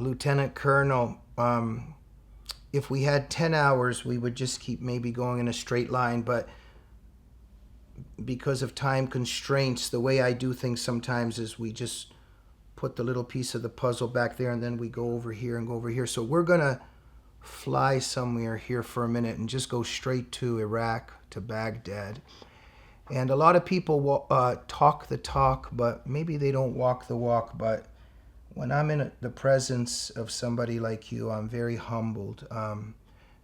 Lieutenant Colonel, if we had 10 hours, we would just keep maybe going in a straight line. But because of time constraints, the way I do things sometimes is we just put the little piece of the puzzle back there and then we go over here and go over here. So we're going to fly somewhere here for a minute and just go straight to Iraq, to Baghdad. And a lot of people talk the talk, but maybe they don't walk the walk. But when I'm in the presence of somebody like you, I'm very humbled.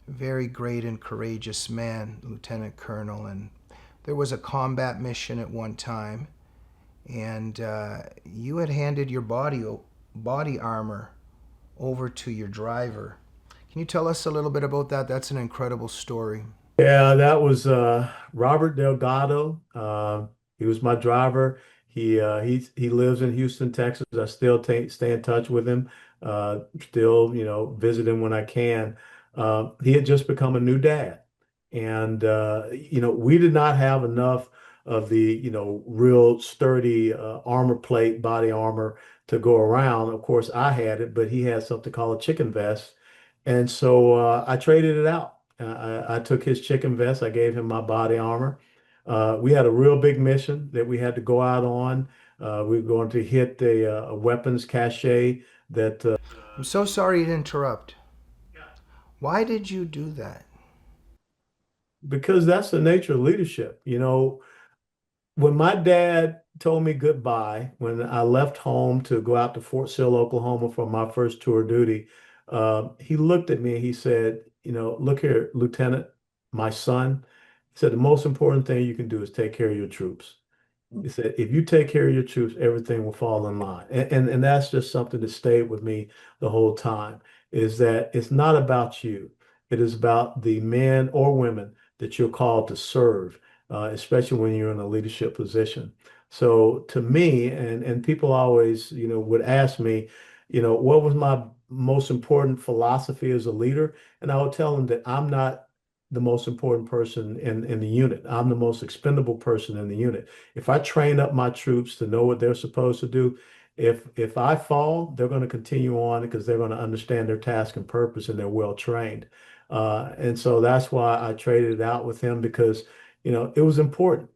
Very great and courageous man, Lieutenant Colonel. And there was a combat mission at one time, and you had handed your body armor over to your driver. Can you tell us a little bit about that? That's an incredible story. Yeah, that was Robert Delgado. He was my driver. He lives in Houston, Texas. I still stay in touch with him. Still, visit him when I can. He had just become a new dad, and we did not have enough of the real sturdy armor plate, body armor to go around. Of course, I had it, but he had something called a chicken vest, and so I traded it out. I took his chicken vest. I gave him my body armor. We had a real big mission that we had to go out on. We were going to hit a weapons cache that I'm so sorry to interrupt. Why did you do that? because that's the nature of leadership. When my dad told me goodbye, when I left home to go out to Fort Sill, Oklahoma for my first tour of duty, he looked at me and he said, look here, Lieutenant, my son. He said, the most important thing you can do is take care of your troops. He said, if you take care of your troops, everything will fall in line. And that's just something that stayed with me the whole time, is that it's not about you. It is about the men or women that you're called to serve, especially when you're in a leadership position. So to me, and people always, would ask me, what was my most important philosophy as a leader? And I would tell them that I'm not the most important person in the unit. I'm the most expendable person in the unit. If I train up my troops to know what they're supposed to do, if I fall, they're going to continue on because they're going to understand their task and purpose and they're well trained. And so that's why I traded it out with him because, it was important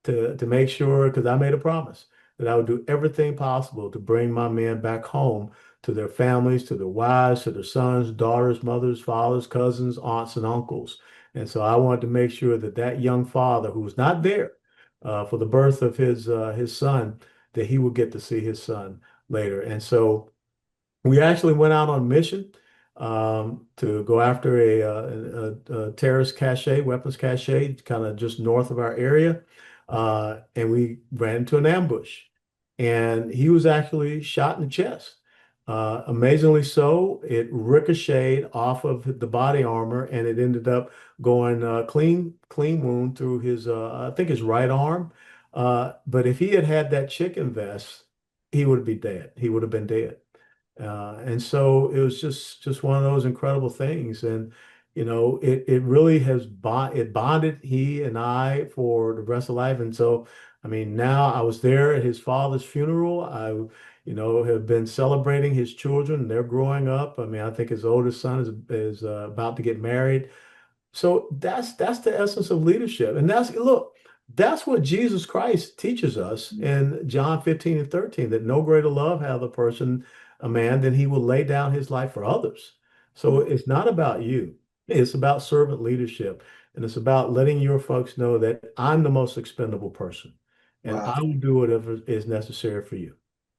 to make sure because I made a promise that I would do everything possible to bring my men back home to their families, to their wives, to their sons, daughters, mothers, fathers, cousins, aunts, and uncles. And so I wanted to make sure that that young father who was not there for the birth of his son, that he would get to see his son later. And so we actually went out on mission to go after a terrorist cache, weapons cache, kind of just north of our area. And we ran into an ambush. And he was actually shot in the chest. Amazingly so, it ricocheted off of the body armor and it ended up going clean wound through his, I think his right arm. But if he had had that chicken vest, he would be dead. He would have been dead. And so it was just one of those incredible things. And it really it bonded he and I for the rest of life. And so I mean now I was there at his father's funeral. I have been celebrating his children. They're growing up. I mean, I think his oldest son is about to get married. So that's the essence of leadership. And that's what Jesus Christ teaches us in John 15 and 13, that no greater love hath a man than he will lay down his life for others. So it's not about you. It's about servant leadership. And it's about letting your folks know that I'm the most expendable person and Wow. I will do whatever is necessary for you.